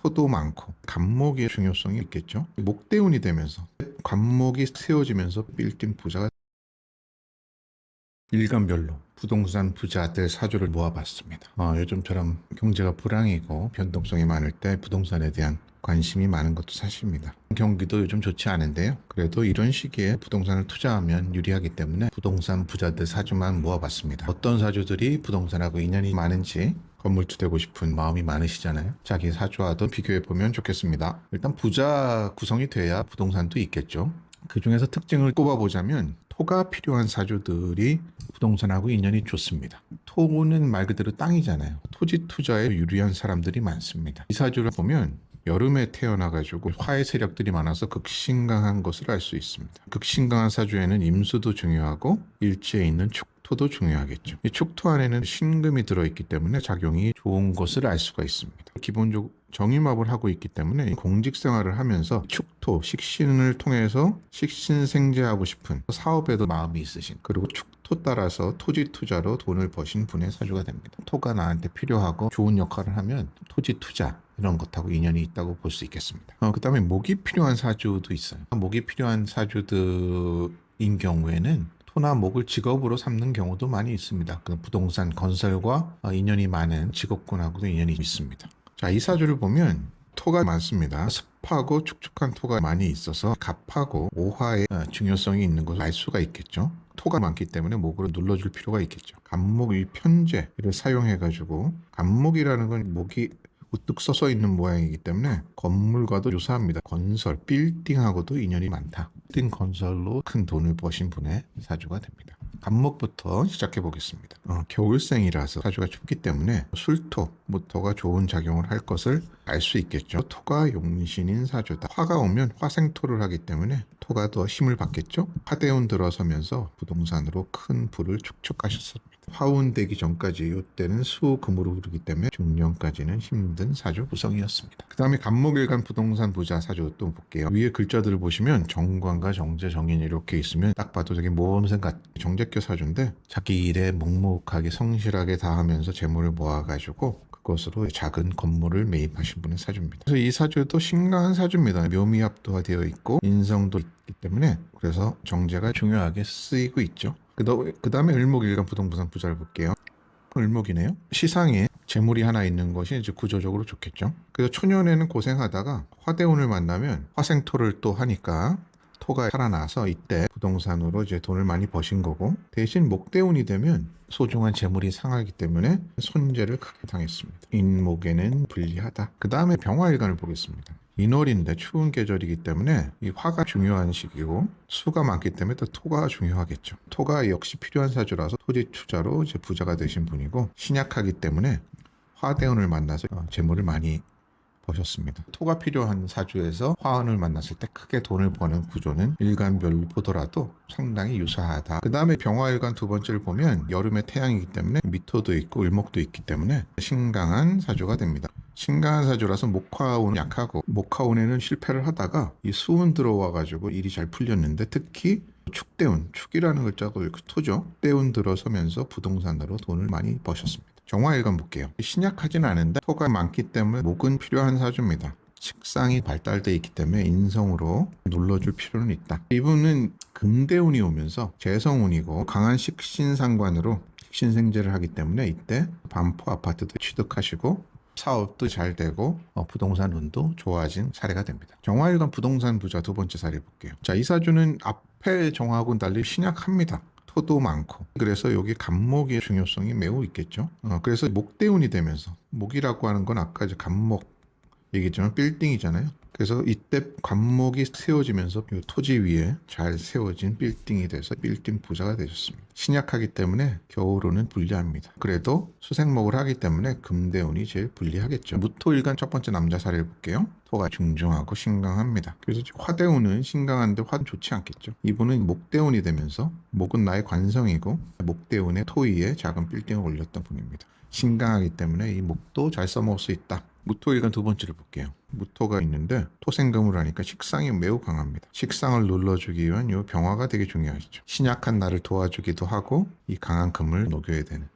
토도 많고 간목의 중요성이 있겠죠. 목대운이 되면서 간목이 세워지면서 빌딩 부자가 일간별로 부동산 부자들 사주를 모아봤습니다. 요즘처럼 경제가 불황이고 변동성이 많을 때 부동산에 대한 관심이 많은 것도 사실입니다. 경기도 요즘 좋지 않은데요. 그래도 이런 시기에 부동산을 투자하면 유리하기 때문에 부동산 부자들 사주만 모아봤습니다. 어떤 사주들이 부동산하고 인연이 많은지 건물주 되고 싶은 마음이 많으시잖아요. 자기 사주와도 비교해보면 좋겠습니다. 일단 부자 구성이 돼야 부동산도 있겠죠. 그 중에서 특징을 꼽아보자면 토가 필요한 사주들이 부동산하고 인연이 좋습니다. 토는 말 그대로 땅이잖아요. 토지 투자에 유리한 사람들이 많습니다. 이 사주를 보면 여름에 태어나가지고 화의 세력들이 많아서 극신강한 것을 알 수 있습니다. 극신강한 사주에는 임수도 중요하고 일지에 있는 축토도 중요하겠죠. 이 축토 안에는 신금이 들어있기 때문에 작용이 좋은 것을 알 수가 있습니다. 기본적으로 정임합을 하고 있기 때문에 공직 생활을 하면서 축토, 식신을 통해서 식신생재하고 싶은 사업에도 마음이 있으신, 그리고 축토 따라서 토지 투자로 돈을 버신 분의 사주가 됩니다. 토가 나한테 필요하고 좋은 역할을 하면 토지 투자 이런 것하고 인연이 있다고 볼 수 있겠습니다. 그 다음에 목이 필요한 사주도 있어요. 목이 필요한 사주들인 경우에는 토나 목을 직업으로 삼는 경우도 많이 있습니다. 그 부동산 건설과 인연이 많은 직업군하고도 인연이 있습니다. 자, 이 사주를 보면 토가 많습니다. 습하고 축축한 토가 많이 있어서 갑하고 오화의 중요성이 있는 것을 알 수가 있겠죠. 토가 많기 때문에 목으로 눌러줄 필요가 있겠죠. 갑목이 편제를 사용해가지고, 갑목이라는 건 목이 우뚝 서서 있는 모양이기 때문에 건물과도 유사합니다. 건설, 빌딩하고도 인연이 많다. 빌딩 건설로 큰 돈을 버신 분의 사주가 됩니다. 간목부터 시작해 보겠습니다. 겨울생이라서 사주가 춥기 때문에 술토부터가 좋은 작용을 할 것을 알 수 있겠죠. 토가 용신인 사주다. 화가 오면 화생토를 하기 때문에 토가 더 힘을 받겠죠. 화대운 들어서면서 부동산으로 큰 부를 축적하셨습니다. 화운 되기 전까지 이때는 수금으로 흐르기 때문에 중년까지는 힘든 사주 구성이었습니다. 그 다음에 간목일간 부동산 부자 사주 또 볼게요. 위에 글자들을 보시면 정관과 정제, 정인 이렇게 있으면 딱 봐도 되게 모험생 같은 정제교 사주인데, 자기 일에 묵묵하게 성실하게 다하면서 재물을 모아가지고 그것으로 작은 건물을 매입하신 분의 사주입니다. 그래서 이 사주도 신강한 사주입니다. 묘미합도가 되어 있고 인성도 있기 때문에 그래서 정제가 중요하게 쓰이고 있죠. 그 다음에 을목일간 부동산 부자를 볼게요. 을목이네요. 시상에 재물이 하나 있는 것이 이제 구조적으로 좋겠죠. 그래서 초년에는 고생하다가 화대운을 만나면 화생토를 또 하니까 토가 살아나서 이때 부동산으로 이제 돈을 많이 버신 거고, 대신 목대운이 되면 소중한 재물이 상하기 때문에 손재를 크게 당했습니다. 인목에는 불리하다. 그 다음에 병화일간을 보겠습니다. 인월인데 추운 계절이기 때문에 이 화가 중요한 시기고, 수가 많기 때문에 또 토가 중요하겠죠. 토가 역시 필요한 사주라서 토지 투자로 이제 부자가 되신 분이고, 신약하기 때문에 화대운을 만나서 재물을 많이 버셨습니다. 토가 필요한 사주에서 화운을 만났을 때 크게 돈을 버는 구조는 일간별로 보더라도 상당히 유사하다. 그 다음에 병화일간 두 번째를 보면 여름에 태양이기 때문에 미토도 있고 을목도 있기 때문에 신강한 사주가 됩니다. 신강한 사주라서 목화운 약하고, 목화운에는 실패를 하다가 이 수운 들어와가지고 일이 잘 풀렸는데, 특히 축대운, 축이라는 글자가 토죠. 때운 들어서면서 부동산으로 돈을 많이 버셨습니다. 정화일간 볼게요. 신약하진 않은데 토가 많기 때문에 목은 필요한 사주입니다. 식상이 발달되어 있기 때문에 인성으로 눌러줄 필요는 있다. 이분은 금대운이 오면서 재성운이고 강한 식신상관으로 식신생재를 하기 때문에 이때 반포 아파트도 취득하시고 사업도 잘 되고 부동산 운도 좋아진 사례가 됩니다. 정화일간 부동산 부자 두 번째 사례 볼게요. 자, 이 사주는 앞에 정화하고는 달리 신약합니다. 토도 많고, 그래서 여기 간목의 중요성이 매우 있겠죠. 그래서 목대운이 되면서, 목이라고 하는 건 아까 이제 간목 얘기했지만 빌딩이잖아요. 그래서 이때 간목이 세워지면서 이 토지 위에 잘 세워진 빌딩이 돼서 빌딩 부자가 되셨습니다. 신약하기 때문에 겨울에는 불리합니다. 그래도 수생목을 하기 때문에 금대운이 제일 불리하겠죠. 무토일간 첫 번째 남자 사례를 볼게요. 토가 중중하고 신강합니다. 그래서 화대운은 신강한데 화는 좋지 않겠죠. 이분은 목대운이 되면서, 목은 나의 관성이고 목대운의 토 위에 작은 빌딩을 올렸던 분입니다. 신강하기 때문에 이 목도 잘 써먹을 수 있다. 무토일간 두 번째를 볼게요. 무토가 있는데 토생금을 하니까 식상이 매우 강합니다. 식상을 눌러주기 위한 이 병화가 되게 중요하죠. 신약한 나를 도와주기도 하고 이 강한 금을 녹여야 되는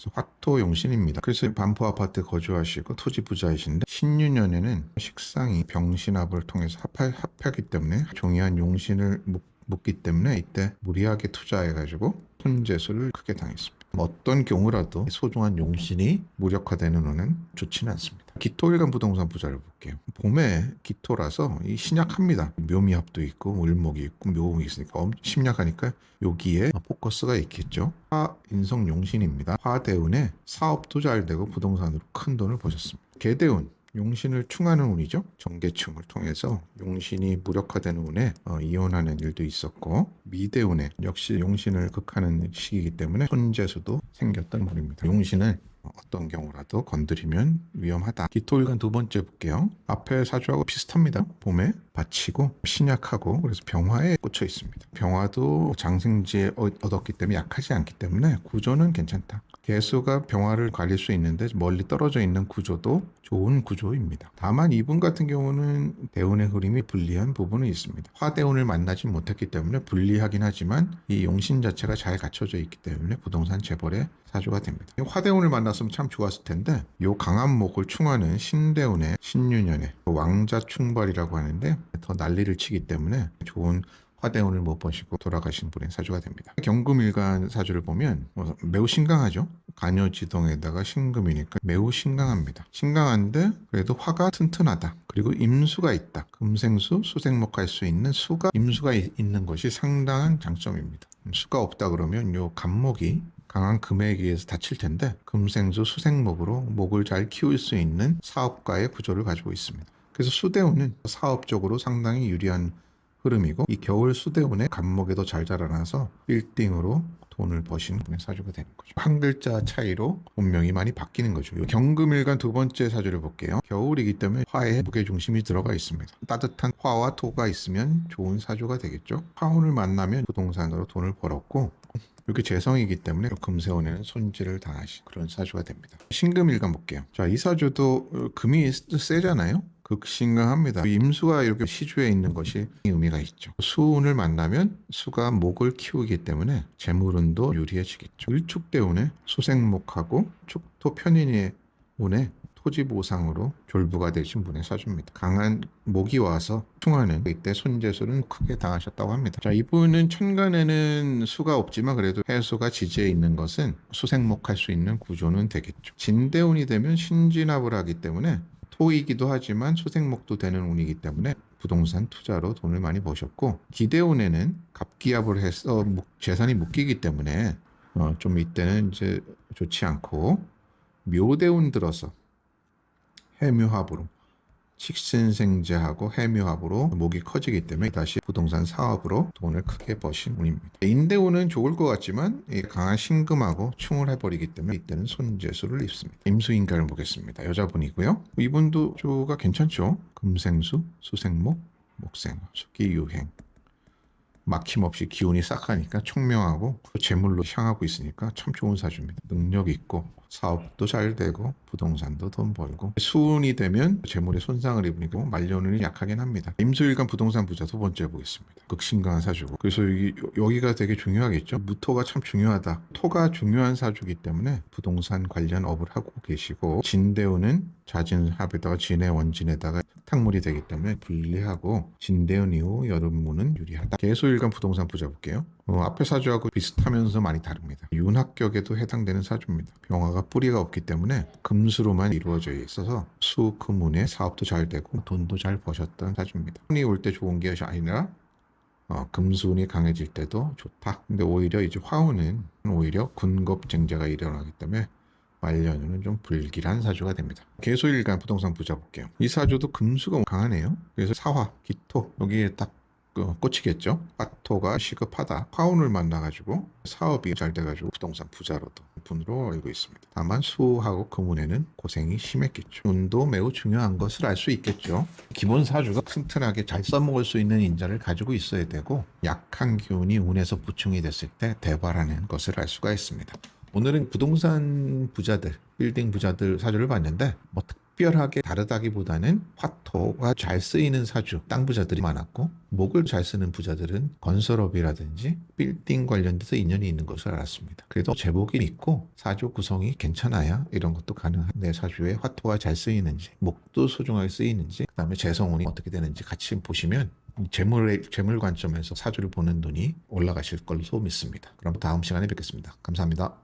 그래서 화토용신입니다. 그래서 반포 아파트 거주하시고 토지 부자이신데 신유년에는 식상이 병신합을 통해서 합하기 때문에 종이한 용신을 묻기 때문에 이때 무리하게 투자해가지고 손재수를 크게 당했습니다. 어떤 경우라도 소중한 용신이 무력화되는 운은 좋지는 않습니다. 기토일간 부동산 부자를 볼게요. 봄에 기토라서 이 신약합니다. 묘미합도 있고 을목이 있고 묘목이 있으니까 심약하니까 여기에 포커스가 있겠죠. 화인성 용신입니다. 화대운에 사업도 잘 되고 부동산으로 큰 돈을 버셨습니다. 개대운 용신을 충하는 운이죠. 정계충을 통해서 용신이 무력화되는 운에 이혼하는 일도 있었고 미대운에 역시 용신을 극하는 시기이기 때문에 손재수도 생겼던 운입니다. 용신을 어떤 경우라도 건드리면 위험하다. 기토일간 두 번째 볼게요. 앞에 사주하고 비슷합니다. 봄에 받치고 신약하고 그래서 병화에 꽂혀 있습니다. 병화도 장생지에 얻었기 때문에 약하지 않기 때문에 구조는 괜찮다. 개수가 병화를 가릴 수 있는데 멀리 떨어져 있는 구조도 좋은 구조입니다. 다만 이분 같은 경우는 대운의 흐름이 불리한 부분은 있습니다. 화대운을 만나지 못했기 때문에 불리하긴 하지만 이 용신 자체가 잘 갖춰져 있기 때문에 부동산 재벌의 사주가 됩니다. 화대운을 만났으면 참 좋았을 텐데 이 강한 목을 충하는 신대운의 신유년에 왕자 충벌이라고 하는데 더 난리를 치기 때문에 좋은 화대운을 못 보시고 돌아가신 분의 사주가 됩니다. 경금일간 사주를 보면 매우 신강하죠. 간여지동에다가 신금이니까 매우 신강합니다. 신강한데 그래도 화가 튼튼하다. 그리고 임수가 있다. 금생수, 수생목할 수 있는 수가 임수가 있는 것이 상당한 장점입니다. 수가 없다 그러면 요 간목이 강한 금에 의해서 다칠 텐데 금생수, 수생목으로 목을 잘 키울 수 있는 사업가의 구조를 가지고 있습니다. 그래서 수대운은 사업적으로 상당히 유리한 흐름이고 이 겨울 수대운의 간목에도 잘 자라나서 빌딩으로 돈을 버시는 분의 사주가 되는 거죠. 한 글자 차이로 운명이 많이 바뀌는 거죠. 경금일간 두 번째 사주를 볼게요. 겨울이기 때문에 화에 무게중심이 들어가 있습니다. 따뜻한 화와 토가 있으면 좋은 사주가 되겠죠. 화운을 만나면 부동산으로 돈을 벌었고 이렇게 재성이기 때문에 금세운에는 손질을 당하신 그런 사주가 됩니다. 신금일간 볼게요. 자, 이 사주도 금이 세잖아요. 극신강합니다. 임수가 이렇게 시주에 있는 것이 의미가 있죠. 수운을 만나면 수가 목을 키우기 때문에 재물운도 유리해지겠죠. 을축대운에 수생목하고 축토 편인의 운에 토지 보상으로 졸부가 되신 분의 사주입니다. 강한 목이 와서 충하는 이때 손재수는 크게 당하셨다고 합니다. 자, 이분은 천간에는 수가 없지만 그래도 해수가 지지에 있는 것은 수생목할 수 있는 구조는 되겠죠. 진대운이 되면 신진합을 하기 때문에 토이기도 하지만 수생목도 되는 운이기 때문에 부동산 투자로 돈을 많이 버셨고 기대운에는 갑기합을 해서 재산이 묶이기 때문에 좀 이때는 이제 좋지 않고 묘대운 들어서 해묘합으로 식신생재하고 해묘합으로 목이 커지기 때문에 다시 부동산 사업으로 돈을 크게 버신 운입니다. 인대운은 좋을 것 같지만 강한 신금하고 충을 해버리기 때문에 이때는 손재수를 입습니다. 임수인간을 보겠습니다. 여자분이고요. 이분도 조가 괜찮죠. 금생수, 수생목, 목생, 수기유행. 막힘없이 기운이 싹 가니까 총명하고 재물로 향하고 있으니까 참 좋은 사주입니다. 능력 있고 사업도 잘 되고 부동산도 돈 벌고 수운이 되면 재물에 손상을 입으니까 말년운이 약하긴 합니다. 임수일간 부동산 부자 두 번째 보겠습니다. 극신강한 사주고 그래서 여기가 되게 중요하겠죠. 무토가 참 중요하다. 토가 중요한 사주기 때문에 부동산 관련 업을 하고 계시고 진대운은 자진합에다가 진의 원진에다가 탁물이 되기 때문에 불리하고 진대운 이후 여름운은 유리하다. 개수일간 부동산 부자 볼게요. 앞에 사주하고 비슷하면서 많이 다릅니다. 윤합격에도 해당되는 사주입니다. 병화가 뿌리가 없기 때문에 금수로만 이루어져 있어서 수금운에 사업도 잘 되고 돈도 잘 버셨던 사주입니다. 운이 올 때 좋은 게 아니라 금수운이 강해질 때도 좋다. 근데 오히려 이제 화운은 오히려 군겁쟁자가 일어나기 때문에 말년운은 좀 불길한 사주가 됩니다. 개수일간 부동산 부자 볼게요. 이 사주도 금수가 강하네요. 그래서 사화, 기토 여기에 딱 꽂히겠죠. 화토가 시급하다. 화운을 만나가지고 사업이 잘 돼가지고 부동산 부자로도 분으로 알고 있습니다. 다만 수하고 금운에는 고생이 심했겠죠. 운도 매우 중요한 것을 알 수 있겠죠. 기본 사주가 튼튼하게 잘 써먹을 수 있는 인자를 가지고 있어야 되고 약한 기운이 운에서 부충이 됐을 때 대발하는 것을 알 수가 있습니다. 오늘은 부동산 부자들, 빌딩 부자들 사주를 봤는데 뭐 특별하게 다르다기보다는 화토가 잘 쓰이는 사주, 땅 부자들이 많았고 목을 잘 쓰는 부자들은 건설업이라든지 빌딩 관련돼서 인연이 있는 것을 알았습니다. 그래도 제복이 있고 사주 구성이 괜찮아야 이런 것도 가능한 내 사주에 화토가 잘 쓰이는지 목도 소중하게 쓰이는지 그다음에 재성운이 어떻게 되는지 같이 보시면 재물 관점에서 사주를 보는 눈이 올라가실 걸로 믿습니다. 그럼 다음 시간에 뵙겠습니다. 감사합니다.